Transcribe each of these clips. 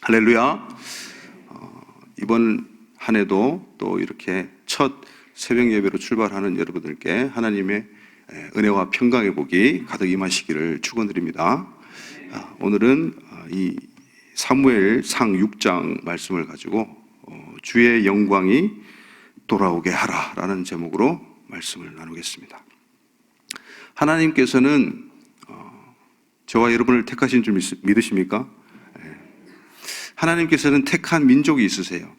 할렐루야. 이번 한 해도 또 이렇게 첫 새벽 예배로 출발하는 여러분들께 하나님의 은혜와 평강의 복이 가득 임하시기를 축원드립니다. 오늘은 이 사무엘상 6장 말씀을 가지고 주의 영광이 돌아오게 하라라는 제목으로 말씀을 나누겠습니다. 하나님께서는 저와 여러분을 택하신 줄 믿으십니까? 하나님께서는 택한 민족이 있으세요.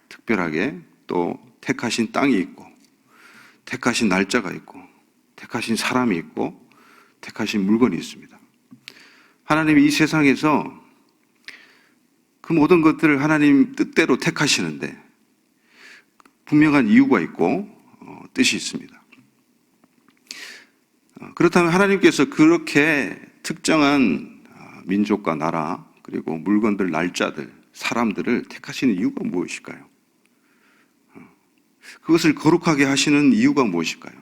특별하게 또 택하신 땅이 있고, 택하신 날짜가 있고, 택하신 사람이 있고, 택하신 물건이 있습니다. 하나님이 이 세상에서 그 모든 것들을 하나님 뜻대로 택하시는데 분명한 이유가 있고 뜻이 있습니다. 그렇다면 하나님께서 그렇게 특정한 민족과 나라 그리고 물건들, 날짜들, 사람들을 택하시는 이유가 무엇일까요? 그것을 거룩하게 하시는 이유가 무엇일까요?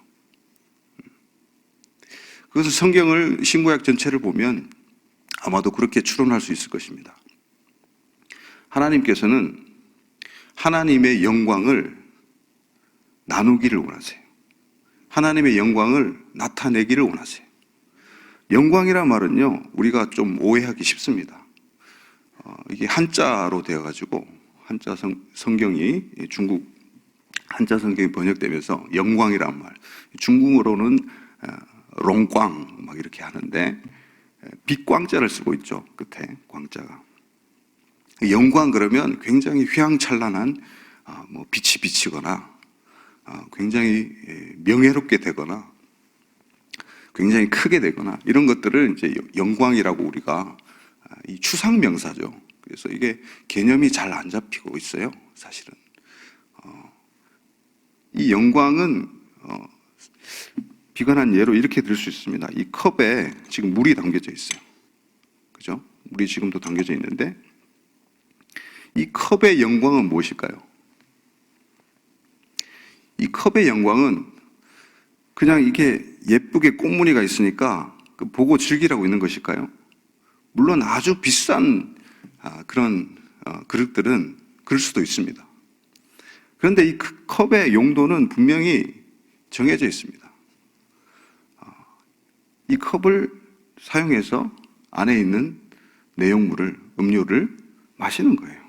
그것을 성경을 신구약 전체를 보면 아마도 그렇게 추론할 수 있을 것입니다. 하나님께서는 하나님의 영광을 나누기를 원하세요. 하나님의 영광을 나타내기를 원하세요. 영광이란 말은요, 우리가 좀 오해하기 쉽습니다. 이게 한자로 되어가지고 한자 성경이 중국 한자 성경이 번역되면서 영광이란 말, 중국어로는 롱광 막 이렇게 하는데 빛광자를 쓰고 있죠. 끝에 광자가. 영광 그러면 굉장히 휘황찬란한 빛이 비치거나 굉장히 명예롭게 되거나 굉장히 크게 되거나 이런 것들을 이제 영광이라고 우리가 이 추상 명사죠. 그래서 이게 개념이 잘 안 잡히고 있어요, 사실은. 이 영광은 비관한 예로 이렇게 들 수 있습니다. 이 컵에 지금 물이 담겨져 있어요. 그죠? 물이 지금도 담겨져 있는데 이 컵의 영광은 무엇일까요? 이 컵의 영광은 그냥 이게 예쁘게 꽃무늬가 있으니까 보고 즐기라고 있는 것일까요? 물론 아주 비싼 그런 그릇들은 그럴 수도 있습니다. 그런데 이 컵의 용도는 분명히 정해져 있습니다. 이 컵을 사용해서 안에 있는 내용물을, 음료를 마시는 거예요.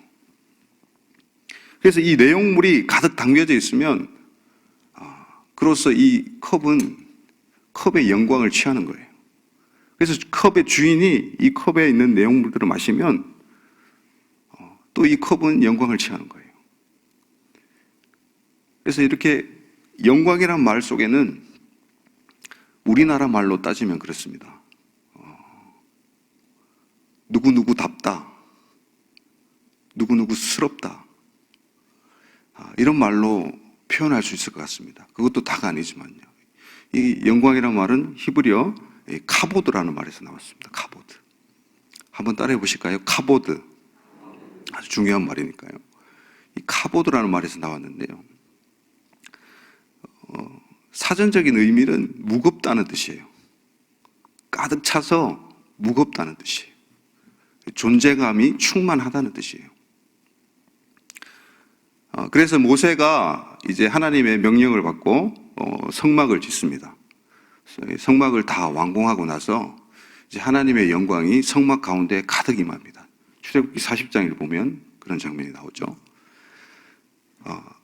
그래서 이 내용물이 가득 담겨져 있으면 그로써 이 컵은 컵의 영광을 취하는 거예요. 그래서 컵의 주인이 이 컵에 있는 내용물들을 마시면 또 이 컵은 영광을 취하는 거예요. 그래서 이렇게 영광이란 말 속에는 우리나라 말로 따지면 그렇습니다. 누구누구답다, 누구누구스럽다, 이런 말로 표현할 수 있을 것 같습니다. 그것도 다가 아니지만요. 이 영광이란 말은 히브리어 카보드라는 말에서 나왔습니다. 카보드. 한번 따라해 보실까요? 카보드. 아주 중요한 말이니까요. 이 카보드라는 말에서 나왔는데요. 사전적인 의미는 무겁다는 뜻이에요. 가득 차서 무겁다는 뜻이에요. 존재감이 충만하다는 뜻이에요. 그래서 모세가 이제 하나님의 명령을 받고 성막을 짓습니다. 성막을 다 완공하고 나서 이제 하나님의 영광이 성막 가운데 가득 임합니다. 출애굽기 40장을 보면 그런 장면이 나오죠.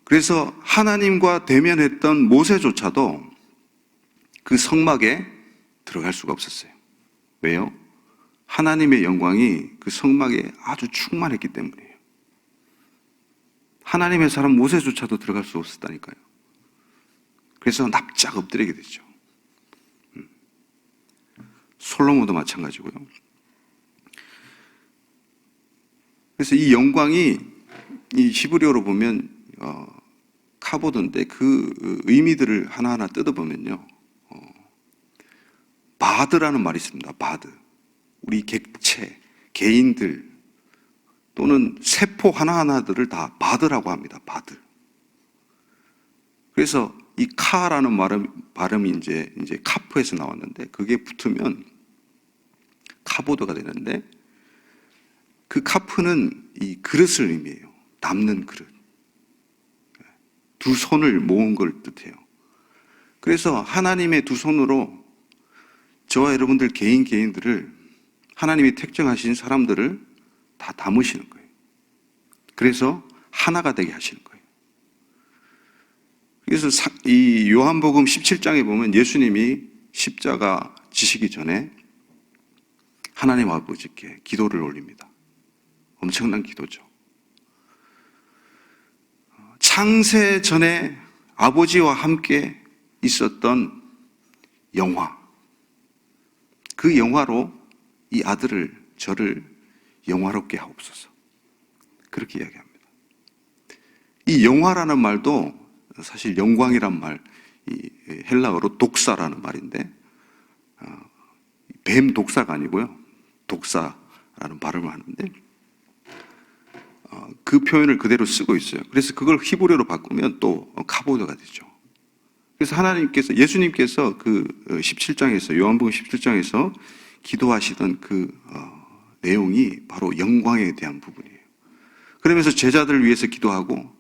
그래서 하나님과 대면했던 모세조차도 그 성막에 들어갈 수가 없었어요. 왜요? 하나님의 영광이 그 성막에 아주 충만했기 때문이에요. 하나님의 사람 모세조차도 들어갈 수 없었다니까요. 그래서 납작 엎드리게 되죠. 솔로몬도 마찬가지고요. 그래서 이 영광이 이 히브리어로 보면 카보드인데 그 의미들을 하나하나 뜯어보면요. 바드라는 말이 있습니다. 바드. 우리 객체, 개인들 또는 세포 하나하나들을 다 바드라고 합니다. 바드. 그래서 이 카라는 발음이 이제 카프에서 나왔는데 그게 붙으면 카보드가 되는데 그 카프는 이 그릇을 의미해요. 남는 그릇. 두 손을 모은 걸 뜻해요. 그래서 하나님의 두 손으로 저와 여러분들 개인들을, 하나님이 택정하신 사람들을 다 담으시는 거예요. 그래서 하나가 되게 하시는 거예요. 그래서 이 요한복음 17장에 보면 예수님이 십자가 지시기 전에 하나님 아버지께 기도를 올립니다. 엄청난 기도죠. 창세 전에 아버지와 함께 있었던 영화, 그 영화로 이 아들을, 저를 영화롭게 하옵소서. 그렇게 이야기합니다. 이 영화라는 말도 사실 영광이란 말, 이 헬라어로 독사라는 말인데, 뱀 독사가 아니고요, 독사라는 발음을 하는데, 그 표현을 그대로 쓰고 있어요. 그래서 그걸 히브리어로 바꾸면 또 카보드가 되죠. 그래서 하나님께서, 예수님께서 그 17장에서, 요한복음 17장에서 기도하시던 그 내용이 바로 영광에 대한 부분이에요. 그러면서 제자들을 위해서 기도하고,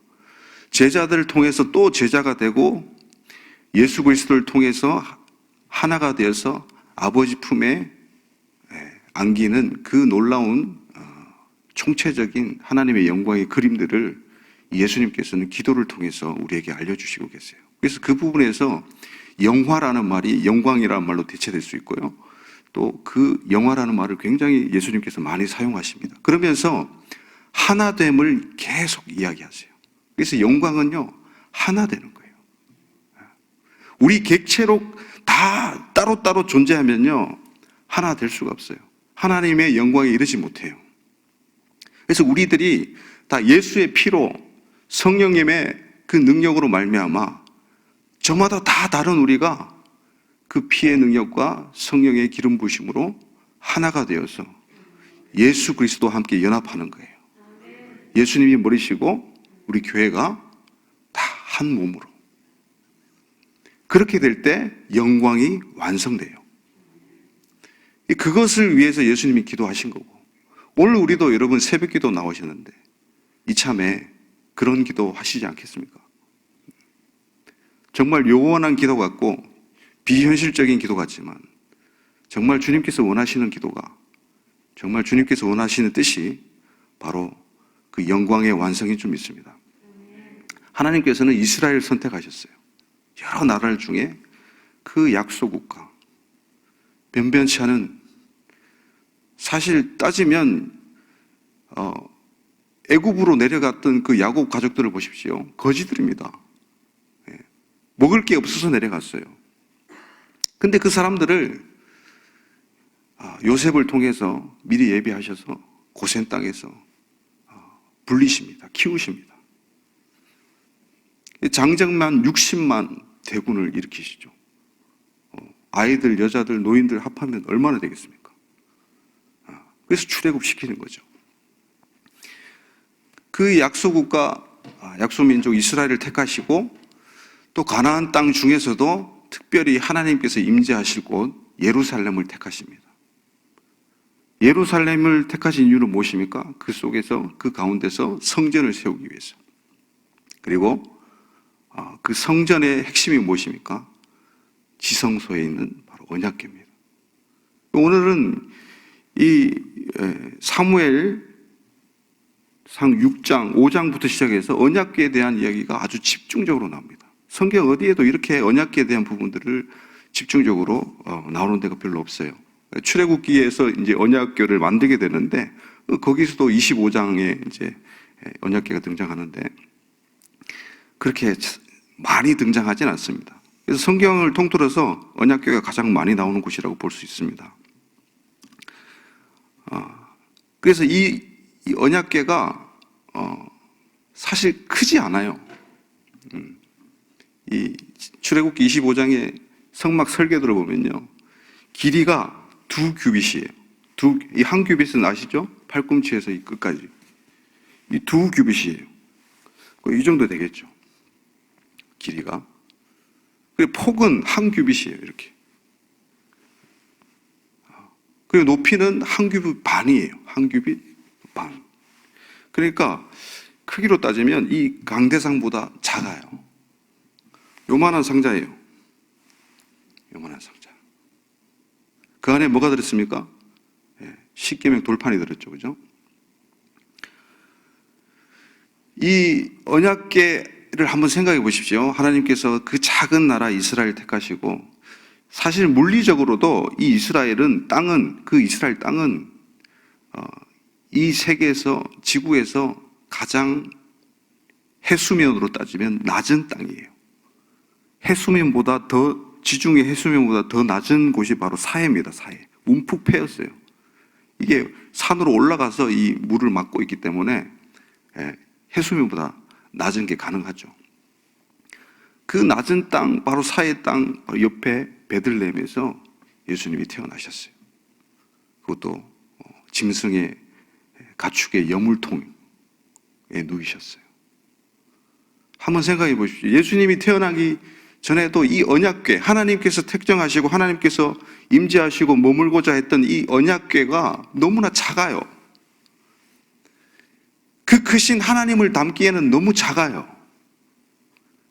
제자들을 통해서 또 제자가 되고, 예수 그리스도를 통해서 하나가 되어서 아버지 품에 안기는 그 놀라운 총체적인 하나님의 영광의 그림들을 예수님께서는 기도를 통해서 우리에게 알려주시고 계세요. 그래서 그 부분에서 영화라는 말이 영광이라는 말로 대체될 수 있고요, 또 그 영화라는 말을 굉장히 예수님께서 많이 사용하십니다. 그러면서 하나됨을 계속 이야기하세요. 그래서 영광은요, 하나 되는 거예요. 우리 객체로 다 따로따로 존재하면요, 하나 될 수가 없어요. 하나님의 영광에 이르지 못해요. 그래서 우리들이 다 예수의 피로, 성령님의 그 능력으로 말미암아 저마다 다 다른 우리가 그 피의 능력과 성령의 기름 부으심으로 하나가 되어서 예수 그리스도와 함께 연합하는 거예요. 예수님이 머리시고 우리 교회가 다 한 몸으로. 그렇게 될 때 영광이 완성돼요. 그것을 위해서 예수님이 기도하신 거고, 오늘 우리도 여러분 새벽기도 나오셨는데 이참에 그런 기도 하시지 않겠습니까? 정말 요원한 기도 같고 비현실적인 기도 같지만 정말 주님께서 원하시는 기도가, 정말 주님께서 원하시는 뜻이 바로 그 영광의 완성이 좀 있습니다. 하나님께서는 이스라엘을 선택하셨어요. 여러 나라들 중에 그 약소국가, 변변치 않은, 사실 따지면 애굽으로 내려갔던 그 야곱 가족들을 보십시오. 거지들입니다. 먹을 게 없어서 내려갔어요. 근데 그 사람들을 요셉을 통해서 미리 예비하셔서 고센 땅에서 불리십니다. 키우십니다. 장정만 60만 대군을 일으키시죠. 아이들, 여자들, 노인들 합하면 얼마나 되겠습니까? 그래서 출애굽 시키는 거죠. 그 약소국가, 약소민족 이스라엘을 택하시고, 또 가나안 땅 중에서도 특별히 하나님께서 임재하실 곳 예루살렘을 택하십니다. 예루살렘을 택하신 이유는 무엇입니까? 그 속에서, 그 가운데서 성전을 세우기 위해서. 그리고 그 성전의 핵심이 무엇입니까? 지성소에 있는 바로 언약궤입니다. 오늘은 이 사무엘상 6장, 5장부터 시작해서 언약궤에 대한 이야기가 아주 집중적으로 나옵니다. 성경 어디에도 이렇게 언약궤에 대한 부분들을 집중적으로 나오는 데가 별로 없어요. 출애굽기에서 이제 언약궤를 만들게 되는데, 거기서도 25장에 이제 언약궤가 등장하는데 그렇게 많이 등장하진 않습니다. 그래서 성경을 통틀어서 언약궤가 가장 많이 나오는 곳이라고 볼 수 있습니다. 그래서 이 언약궤가 사실 크지 않아요. 이 출애굽기 25장의 성막 설계도를 보면요, 길이가 2규빗이에요. 이 한 규빗은 아시죠? 팔꿈치에서 이 끝까지 이 2규빗이에요. 이 정도 되겠죠, 길이가. 그리고 폭은 한 규빗이에요, 이렇게. 그리고 높이는 한 규빗 반이에요. 한 규빗 반. 그러니까 크기로 따지면 이 강대상보다 작아요. 요만한 상자예요. 요만한 상자. 그 안에 뭐가 들었습니까? 십계명 돌판이 들었죠. 그죠? 이 언약궤를 한번 생각해 보십시오. 하나님께서 그 작은 나라 이스라엘 택하시고, 사실 물리적으로도 이 이스라엘 땅은 이 세계에서, 지구에서 가장 해수면으로 따지면 낮은 땅이에요. 지중해 해수면보다 더 낮은 곳이 바로 사해입니다. 사해. 움푹 패였어요. 이게 산으로 올라가서 이 물을 막고 있기 때문에 해수면보다 낮은 게 가능하죠. 그 낮은 땅, 바로 사해 땅 바로 옆에 베들레헴에서 예수님이 태어나셨어요. 그것도 짐승의 가축의 여물통에 누이셨어요. 한번 생각해 보십시오. 예수님이 태어나기 전에도 이 언약궤, 하나님께서 택정하시고 하나님께서 임재하시고 머물고자 했던 이 언약궤가 너무나 작아요. 그 크신 하나님을 담기에는 너무 작아요.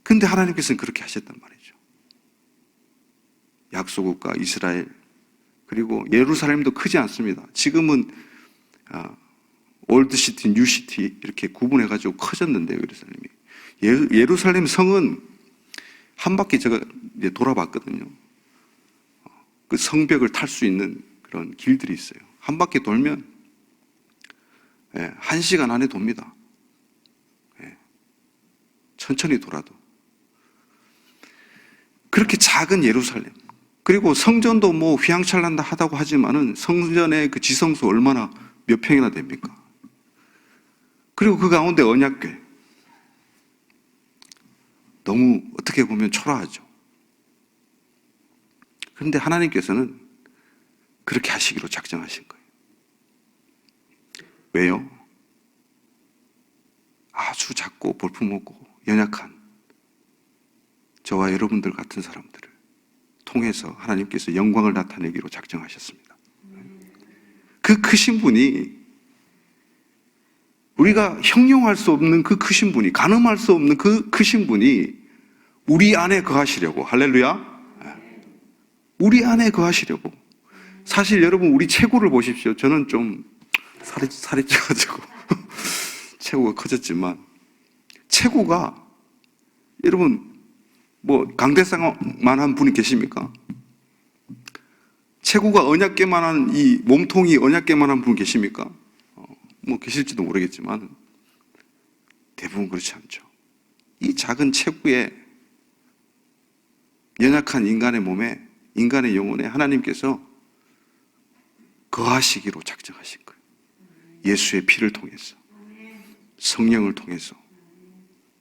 근데 하나님께서는 그렇게 하셨단 말이죠. 약소국가 이스라엘, 그리고 예루살렘도 크지 않습니다. 지금은 올드시티, 뉴시티 이렇게 구분해가지고 커졌는데요, 예루살렘이. 예루살렘 성은 한 바퀴 제가 이제 돌아봤거든요. 그 성벽을 탈 수 있는 그런 길들이 있어요. 한 바퀴 돌면 1시간 안에 돕니다. 천천히 돌아도. 그렇게 작은 예루살렘. 그리고 성전도 뭐 휘황찬란다 하다고 하지만은 성전의 그 지성수 얼마나 몇 평이나 됩니까? 그리고 그 가운데 언약궤. 너무 어떻게 보면 초라하죠. 그런데 하나님께서는 그렇게 하시기로 작정하신 거예요. 왜요? 아주 작고 볼품없고 연약한 저와 여러분들 같은 사람들을 통해서 하나님께서 영광을 나타내기로 작정하셨습니다. 그 크신 분이, 우리가 형용할 수 없는 그 크신 분이, 가늠할 수 없는 그 크신 분이 우리 안에 거하시려고, 할렐루야, 우리 안에 거하시려고. 사실 여러분, 우리 체구를 보십시오. 저는 좀 살이 쪄가지고 체구가 커졌지만, 체구가, 여러분 뭐 강대상만한 분이 계십니까? 체구가 언약궤만한, 이 몸통이 언약궤만한 분 계십니까? 뭐 계실지도 모르겠지만 대부분 그렇지 않죠. 이 작은 체구에, 연약한 인간의 몸에, 인간의 영혼에 하나님께서 거하시기로 작정하신 거예요. 예수의 피를 통해서, 성령을 통해서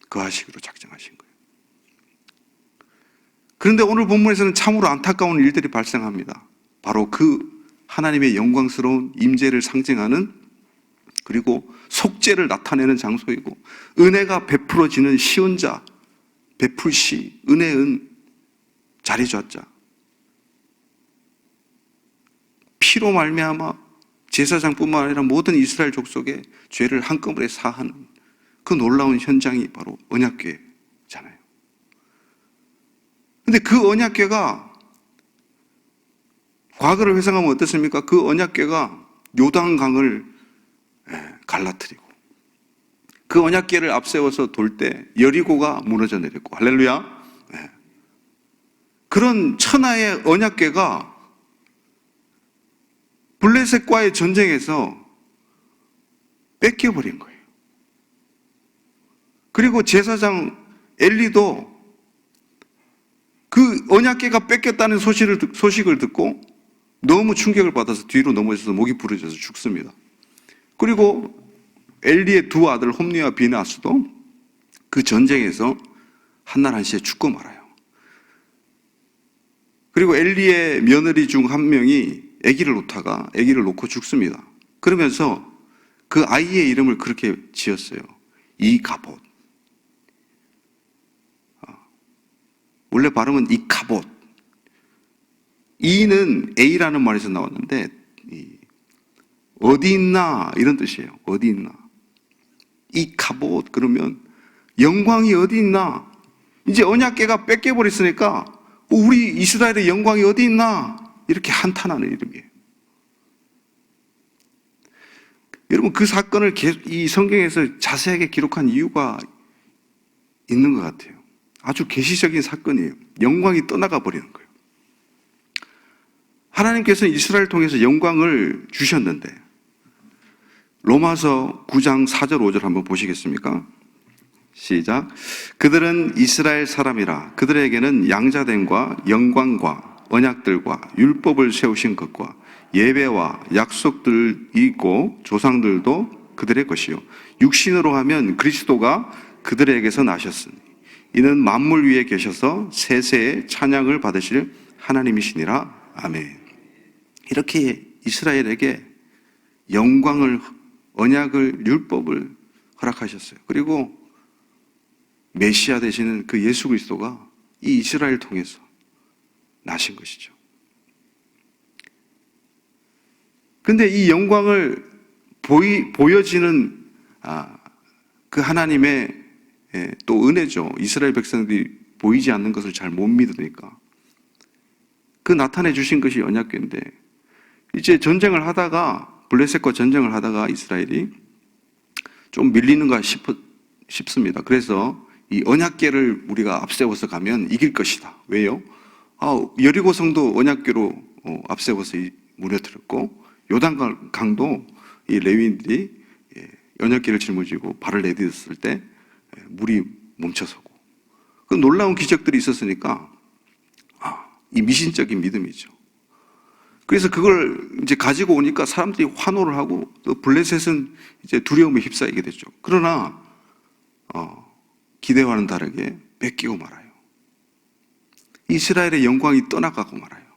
거하시기로 작정하신 거예요. 그런데 오늘 본문에서는 참으로 안타까운 일들이 발생합니다. 바로 그 하나님의 영광스러운 임재를 상징하는, 그리고 속죄를 나타내는 장소이고, 은혜가 베풀어지는 시온자, 베풀시, 은혜은 자리좌자, 피로 말미암아 제사장뿐만 아니라 모든 이스라엘 족속의 죄를 한꺼번에 사하는 그 놀라운 현장이 바로 언약궤잖아요. 근데 그 언약궤가, 과거를 회상하면 어떻습니까? 그 언약궤가 요단강을 갈라뜨리고, 그 언약궤를 앞세워서 돌 때 여리고가 무너져 내렸고, 할렐루야. 그런 천하의 언약궤가 블레셋과의 전쟁에서 뺏겨버린 거예요. 그리고 제사장 엘리도 그 언약궤가 뺏겼다는 소식을 듣고 너무 충격을 받아서 뒤로 넘어져서 목이 부러져서 죽습니다. 그리고 엘리의 두 아들 홈니와 비나스도 그 전쟁에서 한날 한시에 죽고 말아요. 그리고 엘리의 며느리 중 한 명이 아기를 놓고 죽습니다. 그러면서 그 아이의 이름을 그렇게 지었어요. 이가봇. 원래 발음은 이카봇. 이는 A라는 말에서 나왔는데, 어디 있나 이런 뜻이에요. 어디 있나. 이 카봇 그러면 영광이 어디 있나. 이제 언약궤가 뺏겨버렸으니까 우리 이스라엘의 영광이 어디 있나 이렇게 한탄하는 이름이에요. 여러분 그 사건을 이 성경에서 자세하게 기록한 이유가 있는 것 같아요. 아주 계시적인 사건이에요. 영광이 떠나가 버리는 거예요. 하나님께서는 이스라엘 통해서 영광을 주셨는데 로마서 9장 4절 5절 한번 보시겠습니까? 시작. 그들은 이스라엘 사람이라 그들에게는 양자됨과 영광과 언약들과 율법을 세우신 것과 예배와 약속들이 있고 조상들도 그들의 것이요 육신으로 하면 그리스도가 그들에게서 나셨으니 이는 만물 위에 계셔서 세세의 찬양을 받으실 하나님이시니라. 아멘. 이렇게 이스라엘에게 영광을, 언약을, 율법을 허락하셨어요. 그리고 메시아 되시는 그 예수 그리스도가 이 이스라엘을 통해서 나신 것이죠. 근데 이 영광을 보여지는 그 하나님의 또 은혜죠. 이스라엘 백성들이 보이지 않는 것을 잘 못 믿으니까 그 나타내 주신 것이 언약궤인데 이제 전쟁을 하다가 블레셋과 전쟁을 하다가 이스라엘이 좀 밀리는가 싶습니다. 그래서 이 언약궤를 우리가 앞세워서 가면 이길 것이다. 왜요? 여리고 성도 언약궤로 앞세워서 무너뜨렸고 요단강도 이 레위인들이 언약궤를 짊어지고 발을 내딛었을 때 물이 멈춰서고 그 놀라운 기적들이 있었으니까 이 미신적인 믿음이죠. 그래서 그걸 이제 가지고 오니까 사람들이 환호를 하고 또 블레셋은 이제 두려움에 휩싸이게 됐죠. 그러나 기대와는 다르게 뺏기고 말아요. 이스라엘의 영광이 떠나가고 말아요.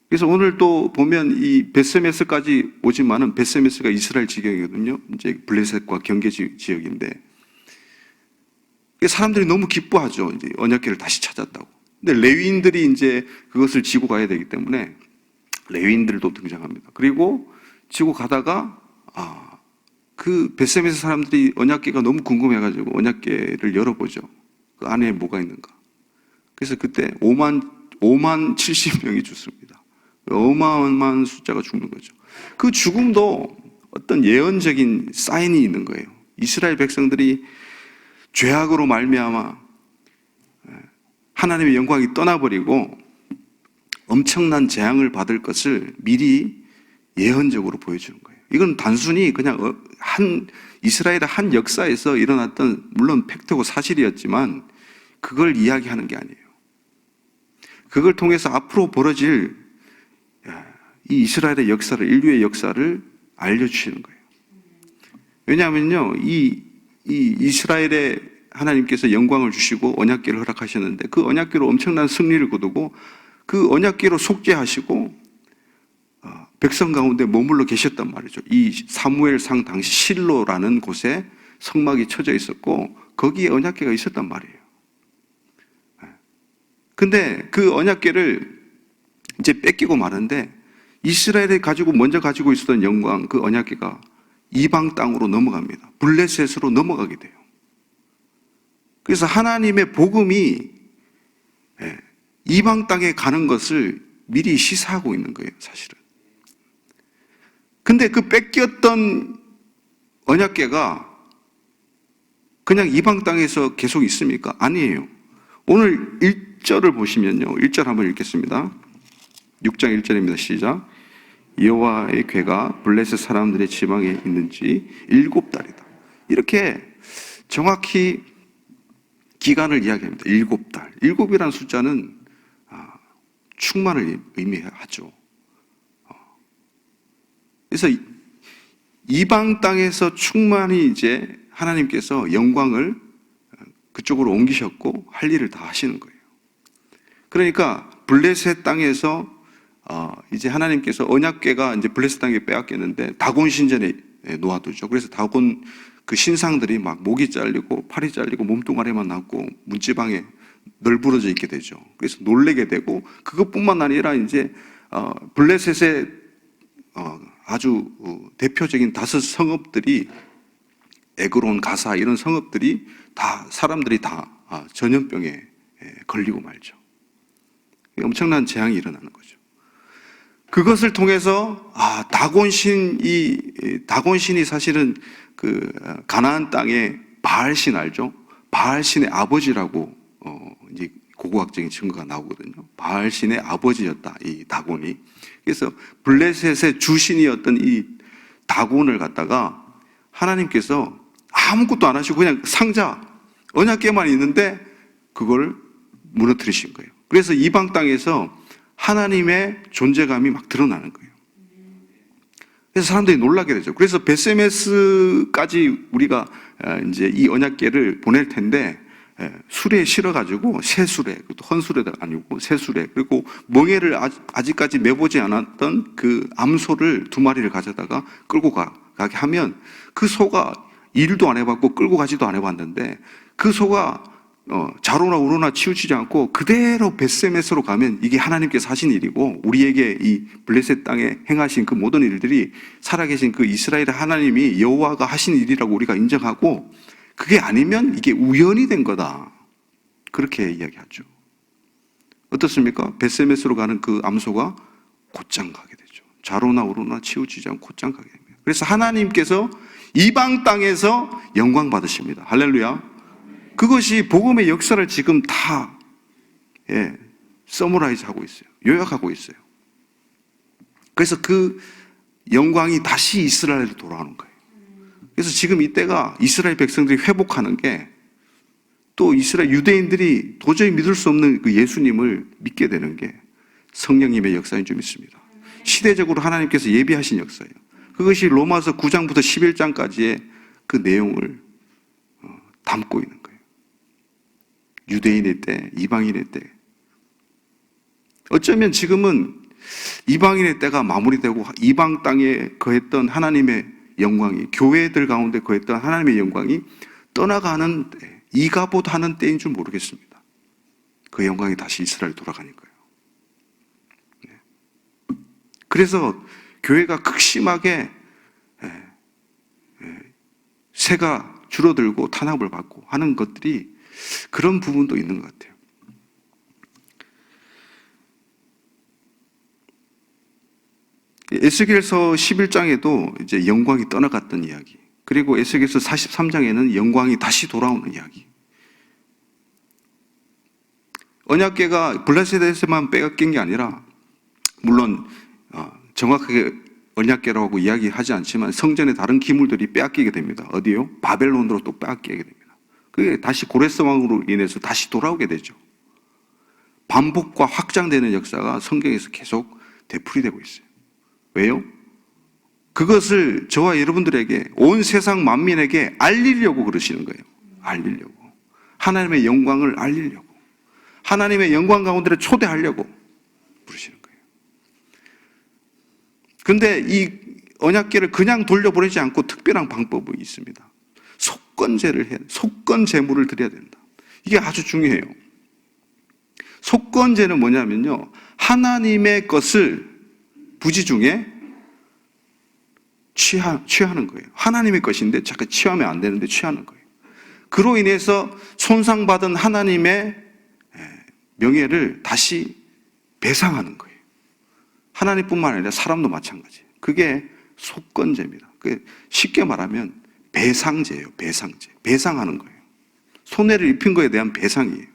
그래서 오늘 또 보면 이 벳세메스까지 오지만은 벳세메스가 이스라엘 지경이거든요. 이제 블레셋과 경계 지역인데 사람들이 너무 기뻐하죠. 이제 언약궤를 다시 찾았다고. 근데 레위인들이 이제 그것을 지고 가야 되기 때문에 레위인들도 등장합니다. 그리고 지고 가다가 그 벳세메스 사람들이 언약궤가 너무 궁금해가지고 언약궤를 열어보죠. 그 안에 뭐가 있는가. 그래서 그때 5만 70명이 죽습니다. 어마어마한 숫자가 죽는 거죠. 그 죽음도 어떤 예언적인 사인이 있는 거예요. 이스라엘 백성들이 죄악으로 말미암아 하나님의 영광이 떠나버리고 엄청난 재앙을 받을 것을 미리 예언적으로 보여주는 거예요. 이건 단순히 그냥 이스라엘의 한 역사에서 일어났던 물론 팩트고 사실이었지만 그걸 이야기하는 게 아니에요. 그걸 통해서 앞으로 벌어질 이 이스라엘의 역사를, 인류의 역사를 알려주시는 거예요. 왜냐하면요, 이 이스라엘의 하나님께서 영광을 주시고 언약궤를 허락하셨는데 그 언약궤로 엄청난 승리를 거두고 그 언약궤로 속죄하시고 백성 가운데 머물러 계셨단 말이죠. 이 사무엘상 당시 실로라는 곳에 성막이 쳐져 있었고 거기에 언약궤가 있었단 말이에요. 근데 그 언약궤를 이제 뺏기고 마는데 이스라엘이 먼저 가지고 있었던 영광, 그 언약궤가 이방 땅으로 넘어갑니다. 블레셋으로 넘어가게 돼요. 그래서 하나님의 복음이 이방 땅에 가는 것을 미리 시사하고 있는 거예요, 사실은. 근데 그 뺏겼던 언약궤가 그냥 이방 땅에서 계속 있습니까? 아니에요. 오늘 1절을 보시면요. 1절 한번 읽겠습니다. 6장 1절입니다. 시작. 여호와의 궤가 블레셋 사람들의 지방에 있는지 7달이다. 이렇게 정확히 기간을 이야기합니다. 7달. 7이라는 숫자는 충만을 의미하죠. 그래서 이방 땅에서 충만히 이제 하나님께서 영광을 그쪽으로 옮기셨고 할 일을 다 하시는 거예요. 그러니까 블레셋 땅에서 이제 하나님께서 언약궤가 이제 블레셋 땅에 빼앗겼는데 다곤 신전에 놓아두죠. 그래서 다곤 그 신상들이 막 목이 잘리고 팔이 잘리고 몸뚱아리만 남고 문지방에 널브러져 있게 되죠. 그래서 놀래게 되고 그것뿐만 아니라 이제 블레셋의 아주 대표적인 5성읍들이 에그론, 가사 이런 성읍들이 다 사람들이 다 전염병에 걸리고 말죠. 엄청난 재앙이 일어나는 거죠. 그것을 통해서 다곤신이 사실은 그 가나안 땅의 바알신 알죠? 바알신의 아버지라고 이제 고고학적인 증거가 나오거든요. 바알신의 아버지였다, 이 다곤이. 그래서 블레셋의 주신이었던 이 다곤을 갖다가 하나님께서 아무것도 안 하시고 그냥 상자, 언약궤만 있는데 그걸 무너뜨리신 거예요. 그래서 이방 땅에서 하나님의 존재감이 막 드러나는 거예요. 그래서 사람들이 놀라게 되죠. 그래서 베세메스까지 우리가 이제 이 언약궤를 보낼 텐데 수레에 실어가지고 새 수레, 헌수레가 아니고 새 수레, 그리고 멍에를 아직까지 매보지 않았던 그 암소를 2마리를 가져다가 끌고 가게 하면 그 소가 일도 안 해봤고 끌고 가지도 안 해봤는데 그 소가 좌로나 우로나 치우치지 않고 그대로 벳세메스로 가면 이게 하나님께서 하신 일이고 우리에게 이 블레셋 땅에 행하신 그 모든 일들이 살아계신 그 이스라엘의 하나님이 여호와가 하신 일이라고 우리가 인정하고 그게 아니면 이게 우연이 된 거다. 그렇게 이야기하죠. 어떻습니까? 벳세메스로 가는 그 암소가 곧장 가게 되죠. 좌로나 우로나 치우치지 않고 곧장 가게 됩니다. 그래서 하나님께서 이방 땅에서 영광 받으십니다. 할렐루야. 그것이 복음의 역사를 지금 다 서머라이즈 하고 있어요. 요약하고 있어요. 그래서 그 영광이 다시 이스라엘로 돌아오는 거예요. 그래서 지금 이때가 이스라엘 백성들이 회복하는 게 또 이스라엘 유대인들이 도저히 믿을 수 없는 그 예수님을 믿게 되는 게 성령님의 역사인 줄 믿습니다. 시대적으로 하나님께서 예비하신 역사예요. 그것이 로마서 9장부터 11장까지의 그 내용을 담고 있는 거예요. 유대인의 때, 이방인의 때. 어쩌면 지금은 이방인의 때가 마무리되고 이방 땅에 거했던 하나님의 영광이, 교회들 가운데 거했던 하나님의 영광이 떠나가는 때, 이가봇하는 때인 줄 모르겠습니다. 그 영광이 다시 이스라엘에 돌아가는 거예요. 그래서 교회가 극심하게 새가 줄어들고 탄압을 받고 하는 것들이 그런 부분도 있는 것 같아요. 에스겔서 11장에도 이제 영광이 떠나갔던 이야기, 그리고 에스겔서 43장에는 영광이 다시 돌아오는 이야기. 언약궤가 블레셋에서만 빼앗긴 게 아니라, 물론 정확하게 언약궤라고 이야기하지 않지만 성전의 다른 기물들이 빼앗기게 됩니다. 어디요? 바벨론으로 또 빼앗기게 됩니다. 그게 다시 고레스 왕으로 인해서 다시 돌아오게 되죠. 반복과 확장되는 역사가 성경에서 계속 되풀이되고 있어요. 왜요? 그것을 저와 여러분들에게, 온 세상 만민에게 알리려고 그러시는 거예요. 알리려고. 하나님의 영광을 알리려고. 하나님의 영광 가운데를 초대하려고 부르시는 거예요. 근데 이 언약궤를 그냥 돌려보내지 않고 특별한 방법이 있습니다. 속건제를 해야 돼. 속건제물을 드려야 된다. 이게 아주 중요해요. 속건제는 뭐냐면요, 하나님의 것을 부지 중에 취하는 거예요. 하나님의 것인데 잠깐 취하면 안 되는데 취하는 거예요. 그로 인해서 손상받은 하나님의 명예를 다시 배상하는 거예요. 하나님뿐만 아니라 사람도 마찬가지. 그게 속건제입니다. 쉽게 말하면 배상제예요. 배상제. 배상하는 거예요. 손해를 입힌 거에 대한 배상이에요.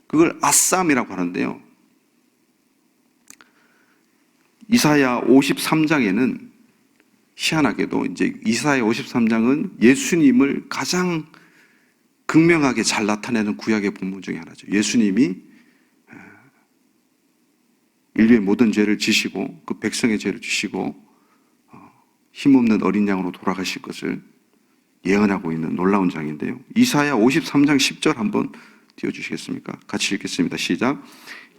그걸 아쌈이라고 하는데요. 이사야 53장에는 희한하게도 이제 이사야 53장은 예수님을 가장 극명하게 잘 나타내는 구약의 본문 중에 하나죠. 예수님이 인류의 모든 죄를 지시고 그 백성의 죄를 지시고 힘없는 어린 양으로 돌아가실 것을 예언하고 있는 놀라운 장인데요. 이사야 53장 10절 한번 띄워주시겠습니까? 같이 읽겠습니다. 시작.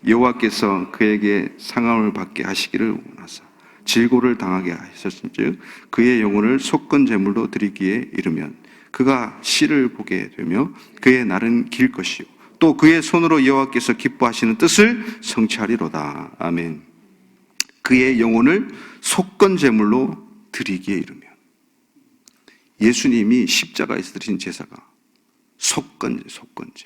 여호와께서 그에게 상함을 받게 하시기를 원하사 질고를 당하게 하셨은즉 그의 영혼을 속건제물로 드리기에 이르면 그가 씨를 보게 되며 그의 날은 길 것이요 또 그의 손으로 여호와께서 기뻐하시는 뜻을 성취하리로다. 아멘. 그의 영혼을 속건제물로 드리기에 이르며. 예수님이 십자가에서 드리신 제사가 속건제.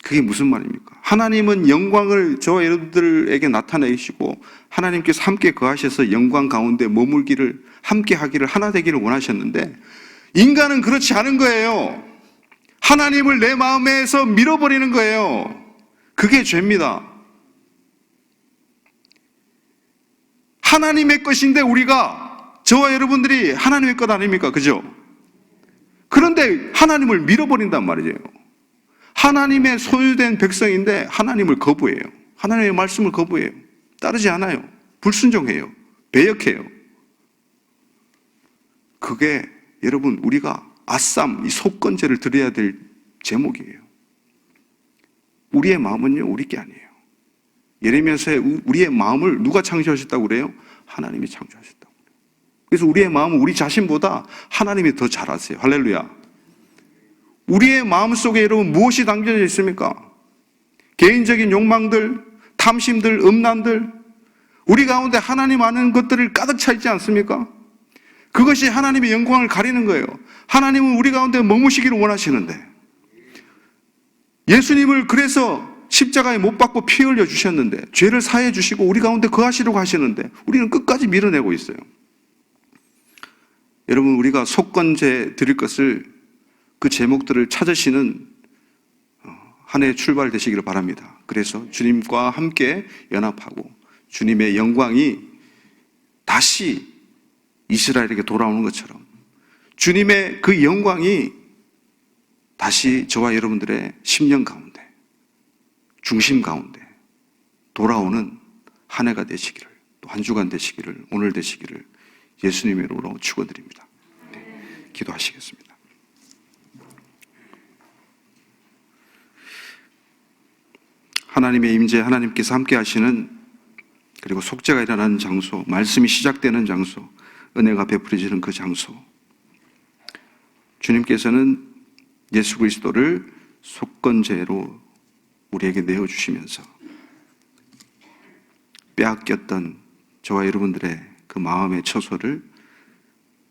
그게 무슨 말입니까? 하나님은 영광을 저와 여러분들에게 나타내시고 하나님께서 함께 거하셔서 영광 가운데 머물기를, 함께 하기를, 하나 되기를 원하셨는데 인간은 그렇지 않은 거예요. 하나님을 내 마음에서 밀어버리는 거예요. 그게 죄입니다. 하나님의 것인데 우리가, 저와 여러분들이 하나님의 것 아닙니까? 그죠? 그런데 하나님을 밀어버린단 말이에요. 하나님의 소유된 백성인데 하나님을 거부해요. 하나님의 말씀을 거부해요. 따르지 않아요. 불순종해요. 배역해요. 그게 여러분, 우리가 이 속건제를 드려야 될 제목이에요. 우리의 마음은요, 우리 게 아니에요. 예레미야서에 우리의 마음을 누가 창조하셨다고 그래요? 하나님이 창조하셨다고 그래요. 그래서 우리의 마음은 우리 자신보다 하나님이 더 잘 아세요. 할렐루야. 우리의 마음 속에 여러분 무엇이 담겨져 있습니까? 개인적인 욕망들, 탐심들, 음란들, 우리 가운데 하나님 아는 것들을 가득 차 있지 않습니까? 그것이 하나님의 영광을 가리는 거예요. 하나님은 우리 가운데 머무시기를 원하시는데, 예수님을 그래서 십자가에 못 박고 피 흘려 주셨는데, 죄를 사해 주시고 우리 가운데 거하시려고 하시는데 우리는 끝까지 밀어내고 있어요. 여러분, 우리가 속건제 드릴 것을, 그 제목들을 찾으시는 한 해 출발 되시기를 바랍니다. 그래서 주님과 함께 연합하고 주님의 영광이 다시 이스라엘에게 돌아오는 것처럼 주님의 그 영광이 다시 저와 여러분들의 심령 가운데, 중심 가운데 돌아오는 한 해가 되시기를, 또 한 주간 되시기를, 오늘 되시기를 예수님의 이름으로 축원드립니다. 네, 기도하시겠습니다. 하나님의 임재, 하나님께서 함께 하시는, 그리고 속죄가 일어나는 장소, 말씀이 시작되는 장소, 은혜가 베풀어지는 그 장소, 주님께서는 예수 그리스도를 속건제로 우리에게 내어주시면서 빼앗겼던 저와 여러분들의 그 마음의 처소를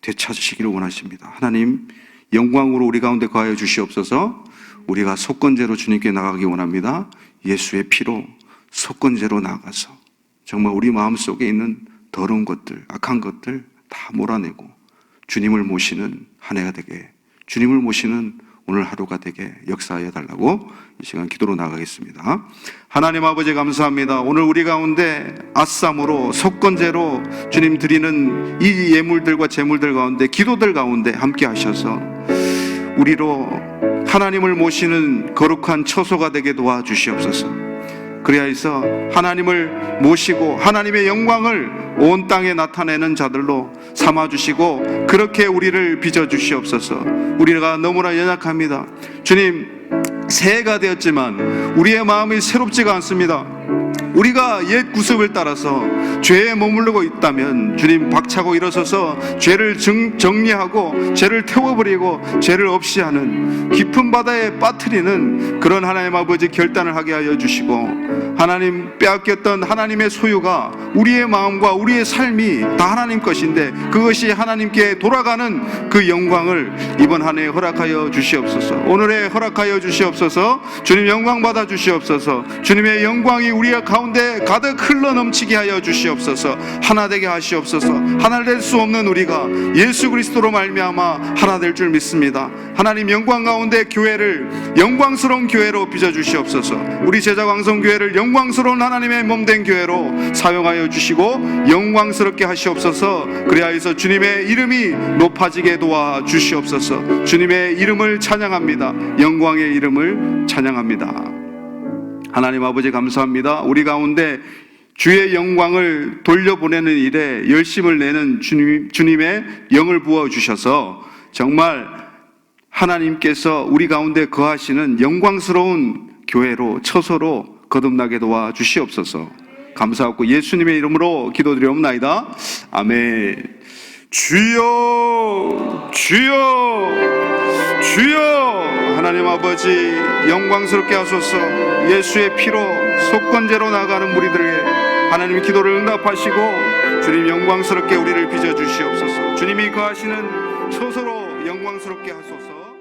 되찾으시기를 원하십니다. 하나님, 영광으로 우리 가운데 거하여 주시옵소서. 우리가 속건제로 주님께 나가기 원합니다. 예수의 피로 속건제로 나가서 정말 우리 마음속에 있는 더러운 것들, 악한 것들 다 몰아내고 주님을 모시는 한 해가 되게, 주님을 모시는 오늘 하루가 되게 역사하여 달라고 이 시간 기도로 나가겠습니다. 하나님 아버지, 감사합니다. 오늘 우리 가운데 아쌈으로, 속건제로 주님 드리는 이 예물들과 제물들 가운데, 기도들 가운데 함께 하셔서 우리로 하나님을 모시는 거룩한 처소가 되게 도와주시옵소서. 그리하여서 하나님을 모시고 하나님의 영광을 온 땅에 나타내는 자들로 삼아주시고 그렇게 우리를 빚어주시옵소서. 우리가 너무나 연약합니다. 주님, 새해가 되었지만 우리의 마음이 새롭지가 않습니다. 우리가 옛 구습을 따라서 죄에 머무르고 있다면 주님, 박차고 일어서서 죄를 정리하고 죄를 태워버리고 죄를 없이 하는 깊은 바다에 빠뜨리는 그런 하나님 아버지 결단을 하게 하여 주시고, 하나님 빼앗겼던 하나님의 소유가 우리의 마음과 우리의 삶이 다 하나님 것인데 그것이 하나님께 돌아가는 그 영광을 이번 한 해에 허락하여 주시옵소서. 오늘에 허락하여 주시옵소서. 주님, 영광 받아 주시옵소서. 주님의 영광이 우리의 가운데 가득 흘러 넘치게 하여 주시옵소서. 하나 되게 하시옵소서. 하나 될 수 없는 우리가 예수 그리스도로 말미암아 하나 될 줄 믿습니다. 하나님, 영광 가운데 교회를 영광스러운 교회로 빚어 주시옵소서. 우리 제자광성교회를 영광스러운 하나님의 몸된 교회로 사용하여 주시고 영광스럽게 하시옵소서. 그리하여서 주님의 이름이 높아지게 도와 주시옵소서. 주님의 이름을 찬양합니다. 영광의 이름을 찬양합니다. 하나님 아버지, 감사합니다. 우리 가운데 주의 영광을 돌려보내는 일에 열심을 내는 주님의 영을 부어주셔서 정말 하나님께서 우리 가운데 거하시는 영광스러운 교회로, 처소로 거듭나게 도와주시옵소서. 감사하고 예수님의 이름으로 기도드리옵나이다. 아멘. 주여, 주여, 주여. 하나님 아버지, 영광스럽게 하소서. 예수의 피로 속건제로 나아가는 무리들에게 하나님 기도를 응답하시고 주님 영광스럽게 우리를 빚어주시옵소서. 주님이 거하시는 처소로 영광스럽게 하소서.